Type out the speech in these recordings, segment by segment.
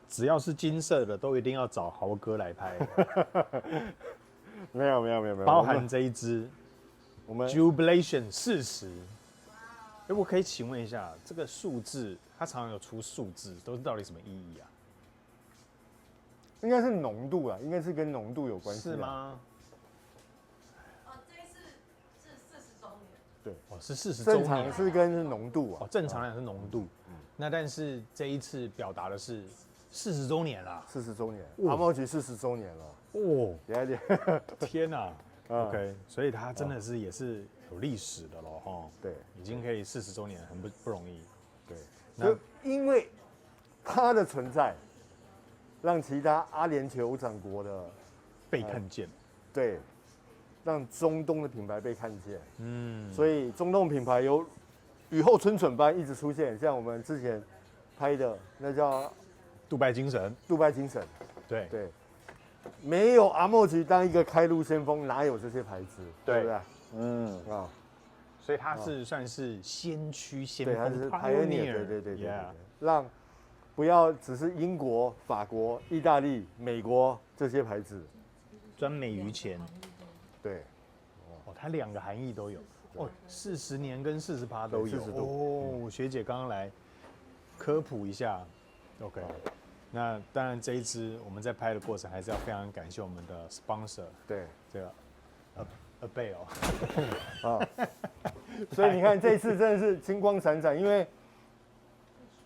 只要是金色的，都一定要找豪哥来拍。没有，包含这一支我们 Jubilation 40。我可以请问一下，这个数字它常常有出数字，都是到底什么意义啊？应该是浓度啊，应该是跟浓度有关系。是吗？这一次是40周年。对，哦，是40周年。正常是跟浓度啊。哦，正常来讲是浓度。那但是这一次表达的是40周年啦。40周年，阿茂局40周年了。哦，了天哪！OK， 所以它真的是也是有历史的咯，哈。对，已经可以40周年，很不容易。对，就因为它的存在，让其他阿联酋长国的被看见。对，让中东的品牌被看见。所以中东品牌有雨后春笋般一直出现，像我们之前拍的那叫杜拜精神。杜拜精神。对，没有阿莫局当一个开路先锋，哪有这些牌子？对对不对？所以它是算是先驱先对，它锋是 pioneer， 对，让不要只是英国、法国、意大利、美国这些牌子，专美于前。对，哦，它2个含义都有。哦，40年跟40%都有。 40度哦，学姐刚刚来科普一下。OK，那当然这一支我们在拍的过程还是要非常感谢我们的 sponsor， 对，这个Abel。所以你看这一次真的是金光闪闪，因为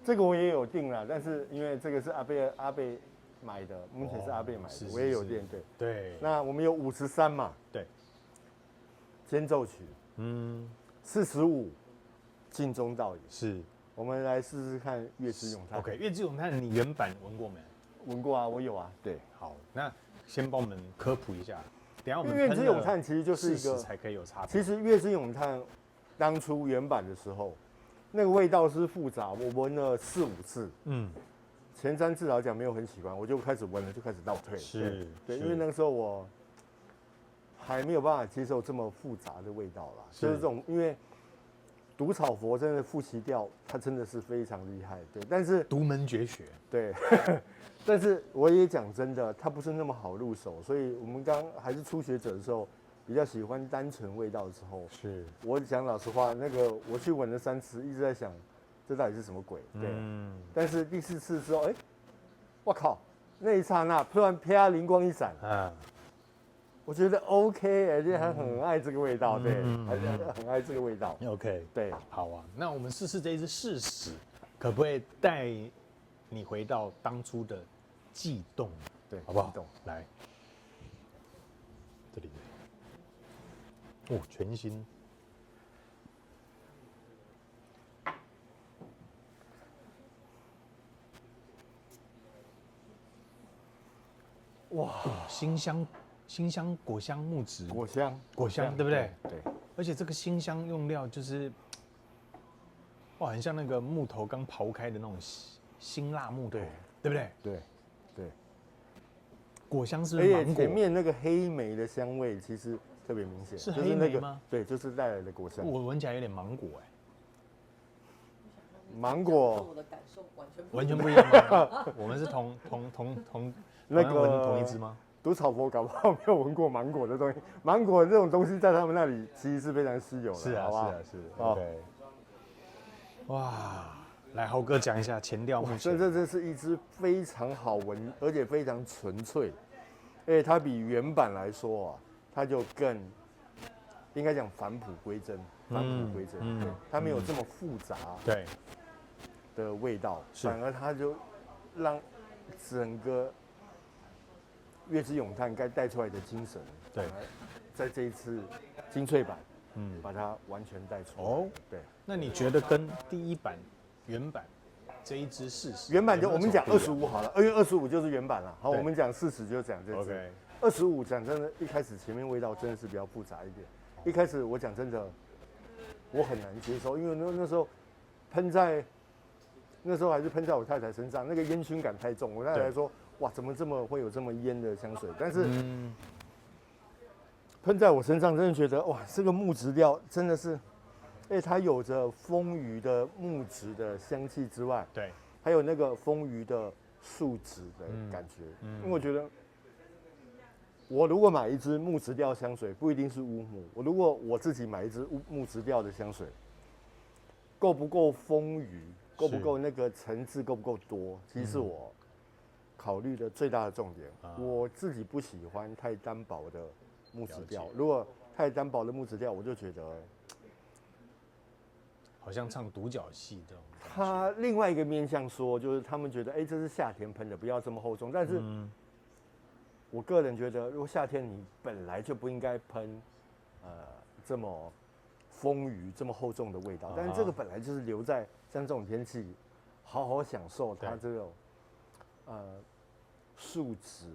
这个我也有订了，但是因为这个是阿贝买的，目前是阿贝买的，我也有订。对，那我们有53嘛，对，间奏曲，45尽忠到底。是。我们来试试看《月之咏叹》。OK，《月之咏叹》你原版闻过没？闻过啊，我有啊。对，好，那先帮我们科普一下。等一下我们《月之咏叹》其实就是一个才可以有差别。其实《月之咏叹》当初原版的时候，那个味道是复杂，我闻了4、5次。前3次来讲没有很喜欢，我就开始闻了，就开始倒退。对，因为那个时候我还没有办法接受这么复杂的味道啦，就是这种因为。毒草佛真的复习调，它真的是非常厉害，对。但是独门绝学，对。但是我也讲真的，它不是那么好入手，所以我们刚还是初学者的时候，比较喜欢单纯味道的时候。是。我讲老实话，那个我去闻了3次，一直在想，这到底是什么鬼？对。但是第4次之后，我靠，那一刹那突然啪灵光一闪我觉得 OK， 而且还很爱这个味道，对，还很爱这个味道。OK， 对，好啊，那我们试试这一支40，可不可以带你回到当初的悸动？对，好不好？悸动，来，这里，哦，全新，哇，新香果香木质，果香，对不对？对。而且这个新香用料就是，哇，很像那个木头刚刨开的那种辛辣木头，对不对？对。果香是芒果，而且前面那个黑莓的香味其实特别明显，是黑莓吗？对，就是带来的果香。我闻起来有点芒果芒果，我的感受完全不一样吗？我们是同那个同一支吗？毒草佛搞不好没有闻过芒果的东西，芒果这种东西在他们那里其实是非常稀有的，是啊，好不好？是 OK。哇，来豪哥讲一下前调目前。这是一支非常好闻，而且非常纯粹，而且它比原版来说啊，它就更应该讲返璞归真，对，它没有这么复杂对的味道，反而它就让整个月之咏叹该带出来的精神，对，在这一次精粹版，把它完全带出来。哦，对。那你觉得跟第一版原版这一支40，原版就我们讲25好了，因为25就是原版了。好，我们讲40就讲这支。OK。25讲真的，一开始前面味道真的是比较复杂一点。一开始我讲真的，我很难接受，因为那时候那时候还是喷在我太太身上，那个烟熏感太重。我太太说：“哇，怎么会有这么烟的香水？”但是喷在我身上，真的觉得哇，这个木质调真的是，它有着丰腴的木质的香气之外，对，还有那个丰腴的树脂的感觉，因为我觉得，我如果买一支木质调香水，不一定是乌木，如果我自己买一支木质调的香水，够不够丰腴，够不够那个层次够不够多，其实是我考虑的最大的重点。我自己不喜欢太单薄的木质调，如果太单薄的木质调，我就觉得好像唱独角戏这种。他另外一个面向说，就是他们觉得，这是夏天喷的，不要这么厚重。但是，我个人觉得，如果夏天你本来就不应该喷，这么丰腴、这么厚重的味道。但是这个本来就是留在像这种天气，好好享受它这种，树脂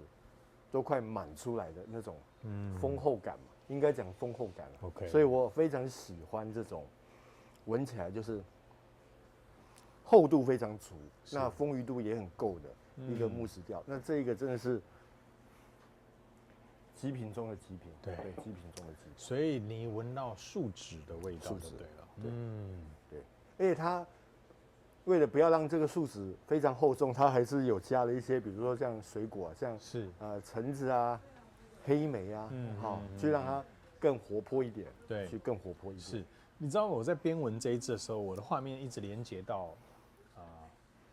都快满出来的那种丰厚感嘛，应该讲丰厚感。OK， 所以我非常喜欢这种闻起来就是厚度非常足，那丰腴度也很够的一个木质调。那这一个真的是极品中的极品，对，极品中的极品。所以你闻到树脂的味道就对了，对。而且它为了不要让这个树脂非常厚重，它还是有加了一些，比如说像水果，像橙子啊、黑莓啊，去让它更活泼一点，对，去更活泼一点。是，你知道我在边闻这一支的时候，我的画面一直连接到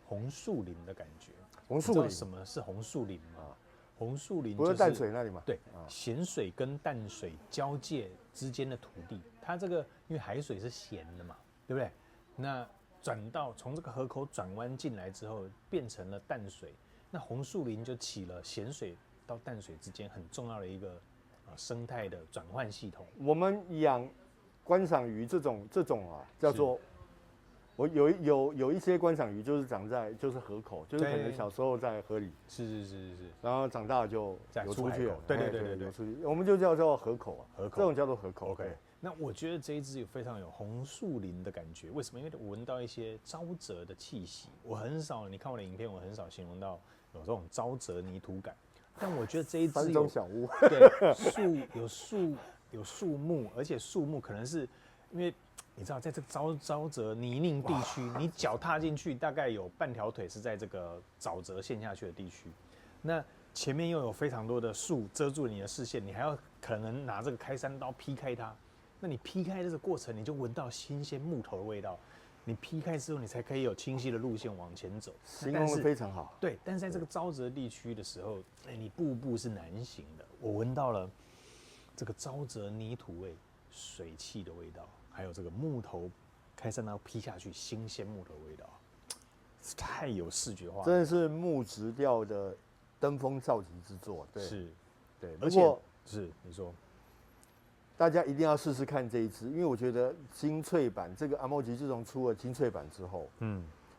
红树林的感觉。红树林，什么是红树林吗？红树林不是淡水那里吗？对，咸水跟淡水交界之间的土地，它这个因为海水是咸的嘛，对不对？那从这个河口转弯进来之后，变成了淡水，那红树林就起了咸水到淡水之间很重要的一个生态的转换系统。我们养观赏鱼这种叫做。我有一些观赏鱼就是长在河口，就是可能小时候在河里，是，然后长大就游出去了，对，游出去，我们就叫做河口啊，河口这种叫做河口。OK， 那我觉得这一支非常有红树林的感觉，为什么？因为我闻到一些沼泽的气息，我很少，你看我的影片，我很少形容到有这种沼泽泥土感，但我觉得这一支山中小屋，对，有树木，而且树木可能是因为。你知道，在这个沼泽泥泞地区，你脚踏进去，大概有半条腿是在这个沼泽陷下去的地区。那前面又有非常多的树遮住你的视线，你还要可能拿这个开山刀劈开它。那你劈开这个过程，你就闻到新鲜木头的味道。你劈开之后，你才可以有清晰的路线往前走。形容得非常好。对，但是在这个沼泽地区的时候，你步步是难行的。我闻到了这个沼泽泥土味、水汽的味道。还有这个木头开山刀劈下去，新鲜木头的味道，太有视觉化了，真的是木质调的登峰造极之作。对，是，对，而且是你说，大家一定要试试看这一支，因为我觉得精粹版这个阿莫吉自从出了精粹版之后，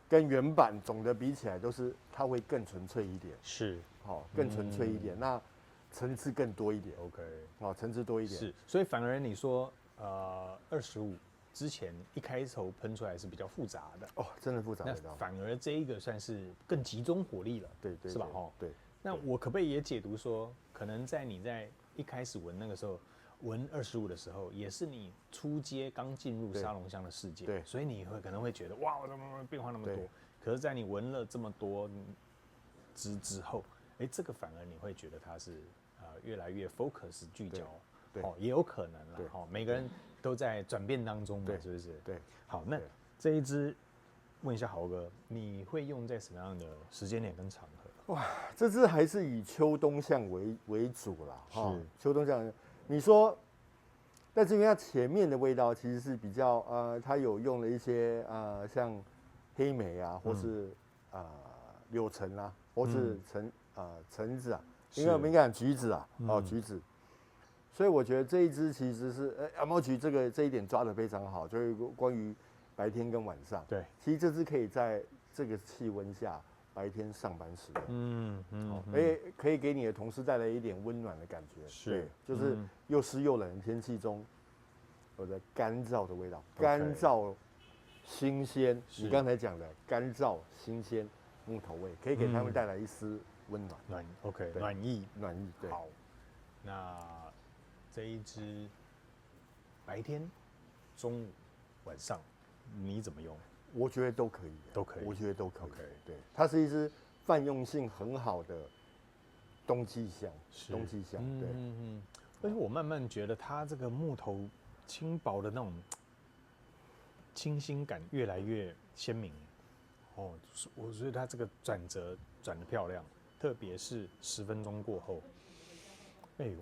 跟原版总的比起来都是它会更纯粹一点，是，更纯粹一点，那层次更多一点。OK， 层次多一点。是，所以反而你说。25之前一开头喷出来是比较复杂的真的复杂的。那反而这一个算是更集中火力了，对，是吧？对。那我可不可以也解读说，可能你在一开始闻那个时候，闻25的时候，也是你初阶刚进入沙龙香的世界，对，所以你可能会觉得哇，怎么变化那么多？可是，在你闻了这么多之后，这个反而你会觉得它是越来越 focus 聚焦。也有可能啦，每个人都在转变当中嘛，是不是？对，好，那这一支，问一下豪哥，你会用在什么样的时间点跟场合？哇，这支还是以秋冬向为主啦，秋冬向。你说，但是因为它前面的味道其实是比较它有用了一些像黑莓啊，或是柳橙啊，或是橙子啊，应该讲橘子啊，橘子。所以我觉得这一支其实是阿莫菊这一点抓得非常好，就是关于白天跟晚上。对，其实这支可以在这个气温下白天上班时用，可以给你的同事带来一点温暖的感觉。是，就是又湿又冷的天气中，有着干燥的味道，干燥、新鲜。你刚才讲的干燥、新鲜木头味，可以给他们带来一丝温暖。暖意。对。好，那。这一支白天、中午、晚上，你怎么用？我觉得都可以，都可以。我觉得都可以。Okay. 对，它是一支泛用性很好的冬季香，冬季香，对。而且我慢慢觉得它这个木头轻薄的那种清新感越来越鲜明。哦，我觉得它这个转折转得漂亮，特别是10分钟过后，哎呦，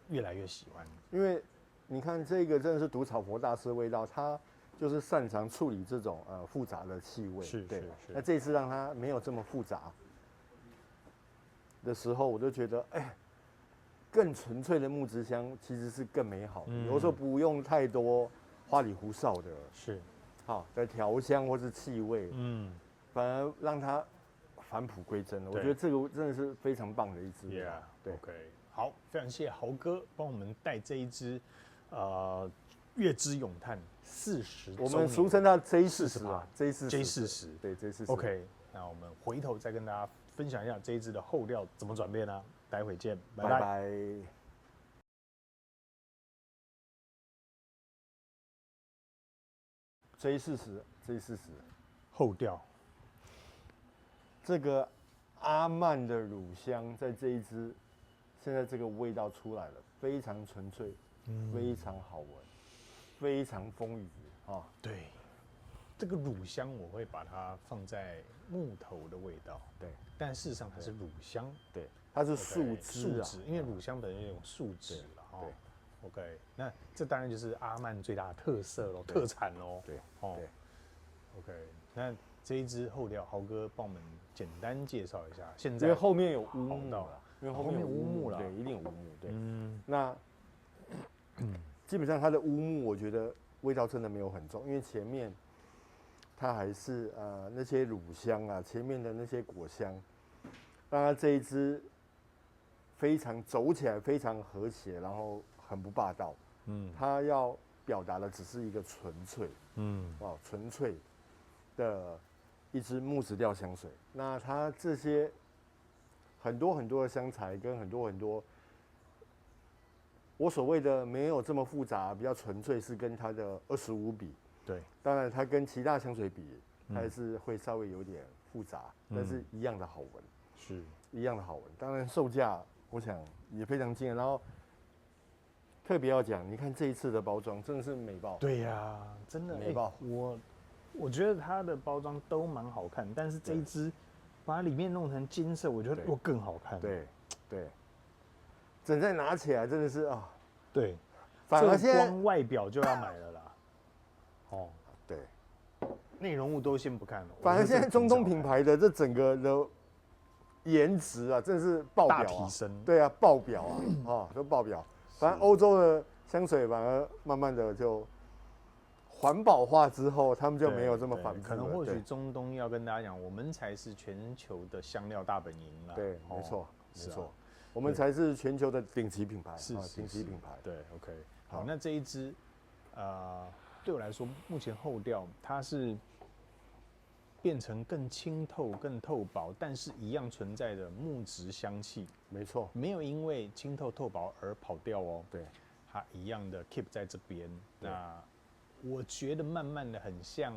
越来越喜欢。因为你看这个真的是毒草佛大师的味道，他就是擅长处理这种复杂的气味。对。那这一次让它没有这么复杂的时候，我就觉得，哎，更纯粹的木质香其实是更美好的。有的时候不用太多花里胡哨的，好的调香或是气味，反而让它返璞归真了。我觉得这个真的是非常棒的一支。对 ，OK， 好，非常谢谢豪哥帮我们带这一支月之咏叹40周年，我们俗称它 J40啊 ，J40，对 J40。OK， 那我们回头再跟大家分享一下这一支的后调怎么转变呢？待会见，拜拜。J40后调，这个阿曼的乳香在这一支，现在这个味道出来了，非常纯粹，非常好闻，非常丰腴啊。对，这个乳香我会把它放在木头的味道，对，但事实上它是乳香，对，它是树枝啊，因为乳香本身有树脂了哈。对 ，OK， 那这当然就是阿曼最大的特色喽，特产喽。对，哦 ，OK， 那这一支后调，豪哥帮我们简单介绍一下。现在因为后面有乌木了，因为后面有乌木了，对，一定有乌木。对，那基本上它的乌木，我觉得味道真的没有很重，因为前面它还是那些乳香啊，前面的那些果香，让它这一支非常走起来非常和谐，然后很不霸道。它要表达的只是一个纯粹，纯粹的一支木质调香水。那它这些很多很多的香材跟很多我所谓的没有这么复杂，比较纯粹，是跟它的25比。对，当然它跟其他香水比，还是会稍微有点复杂，但是一样的好闻，是一样的好闻。当然售价我想也非常惊人，然后特别要讲，你看这一次的包装真的是美爆。对呀，真的美爆。我觉得它的包装都蛮好看，但是这一支把它里面弄成金色，我觉得又更好看。对，整再拿起来真的是啊，对，反而现在光外表就要买了啦。哦，对，内容物都先不看了。反而现在中东品牌的这整个的颜值啊，真的是爆表啊，大提升。对啊，爆表啊，都爆表。反正欧洲的香水反而慢慢的就环保化之后，他们就没有这么反复了。可能或许中东要跟大家讲，我们才是全球的香料大本营啦。对，没错，我们才是全球的顶级品牌，顶级品牌。对 ，OK， 好，那这一支，对我来说，目前后调它是变成更清透、更透薄，但是一样存在的木质香气。没错，没有因为清透透薄而跑掉哦。对，它一样的 keep 在这边。那我觉得慢慢的很像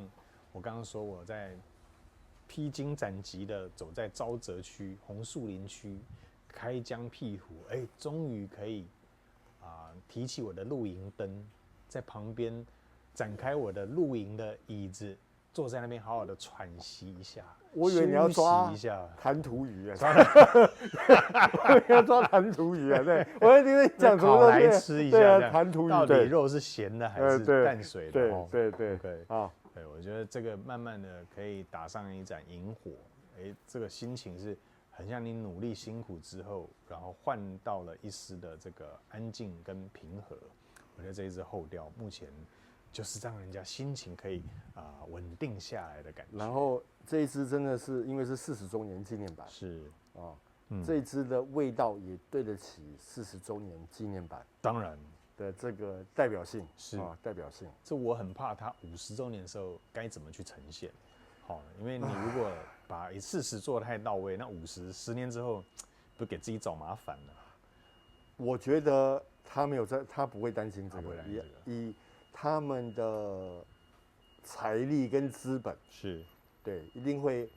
我刚刚说我在披荆斩棘的走在沼泽区、红树林区，开疆辟土，终于可以提起我的露营灯，在旁边展开我的露营的椅子，坐在那边好好的喘息一下。我以为你要抓一下弹涂鱼啊，我以为要抓弹涂鱼啊，对，我在听你讲什么烤来吃一下，对啊，弹涂鱼到底肉是咸的还是淡水的？对，OK， 对，我觉得这个慢慢的可以打上一盏萤火，这个心情是很像你努力辛苦之后，然后换到了一丝的这个安静跟平和。我觉得这一支后调目前就是让人家心情可以稳定下来的感觉。然后这一支真的是因为是40周年纪念版，是这一支的味道也对得起40周年纪念版，当然的这个代表性是代表性。这我很怕它50周年的时候该怎么去呈现。因为你如果把40做得太到位，那10年之后不给自己找麻烦了。我觉得他没有他不会担心这个，以他们的财力跟资本是对，一定会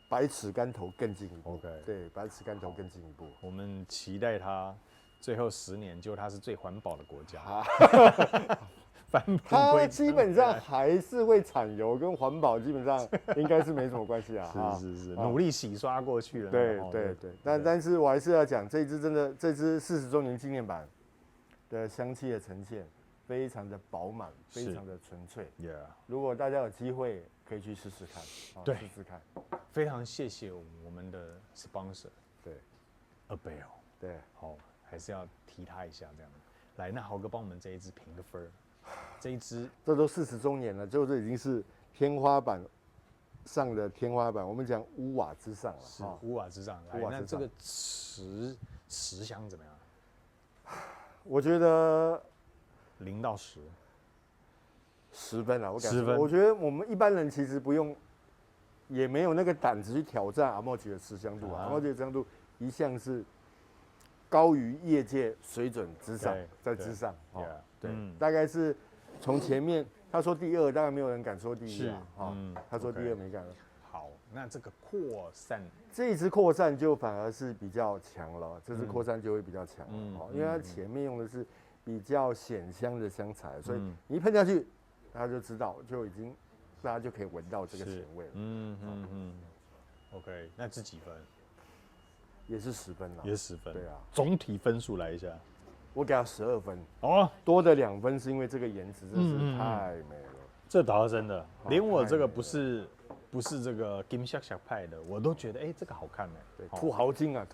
百尺竿头更进一步。 OK，对，百尺竿头更进一步。我们期待它最后10年，就它是最环保的国家。返璞它归真基本上还是会产油，跟环保基本上应该是没什么关系啊。是，努力洗刷过去了。对，但是我还是要讲，这一支真的，这支40周年纪念版的香气的呈现，非常的饱满，非常的纯粹。如果大家有机会，可以去试试看。对，试试看。非常谢谢我们的 sponsor， 对 ，Abel。对，好，还是要提他一下这样。来，那豪哥帮我们这一支评个分儿。这一支这都40周年了，就这已经是天花板上的天花板。我们讲屋瓦之上了，是屋瓦之上。来，那这个10香怎么样？我觉得0到10，10分了。我感觉10分。我觉得我们一般人其实不用，也没有那个胆子去挑战阿莫吉的持香度啊。阿莫吉的持香度一向是高于业界水准之上，在之上。对，大概是从前面他说第2，当然没有人敢说第1啊。他说第2没敢。好，那这个扩散，这一支扩散就反而是比较强了，这支扩散就会比较强。因为它前面用的是比较显香的香材，所以你一喷下去，大家就知道，就已经大家就可以闻到这个咸味了。OK， 那这几分？也是10分了，也是10分。对啊，总体分数来一下。我给他12分哦，多的2分是因为这个颜值真是太美了。这倒是真的，连我这个不是这个金shak shak派的，我都觉得这个好看呢。对，土豪金啊，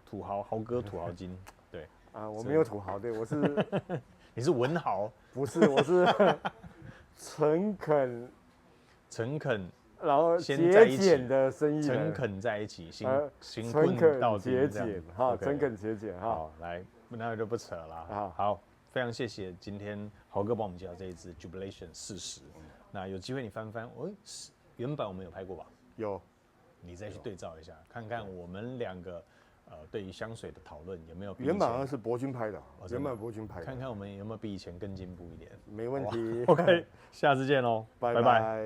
土豪哥土豪金。对啊，我没有土豪，对我是你是文豪，不是，我是诚恳。然后节俭的生意人，诚恳在一起，行诚困到底，节俭哈，诚恳节俭哈。好，来，那就不扯了。好，非常谢谢今天豪哥帮我们介绍这一支 Jubilation 40。那有机会你翻翻，原版我们有拍过吧？有，你再去对照一下，看看我们2个对于香水的讨论有没有？原版好像是博君拍的，原版博君拍的。看看我们有没有比以前更进步一点？没问题。OK， 下次见喽，拜拜。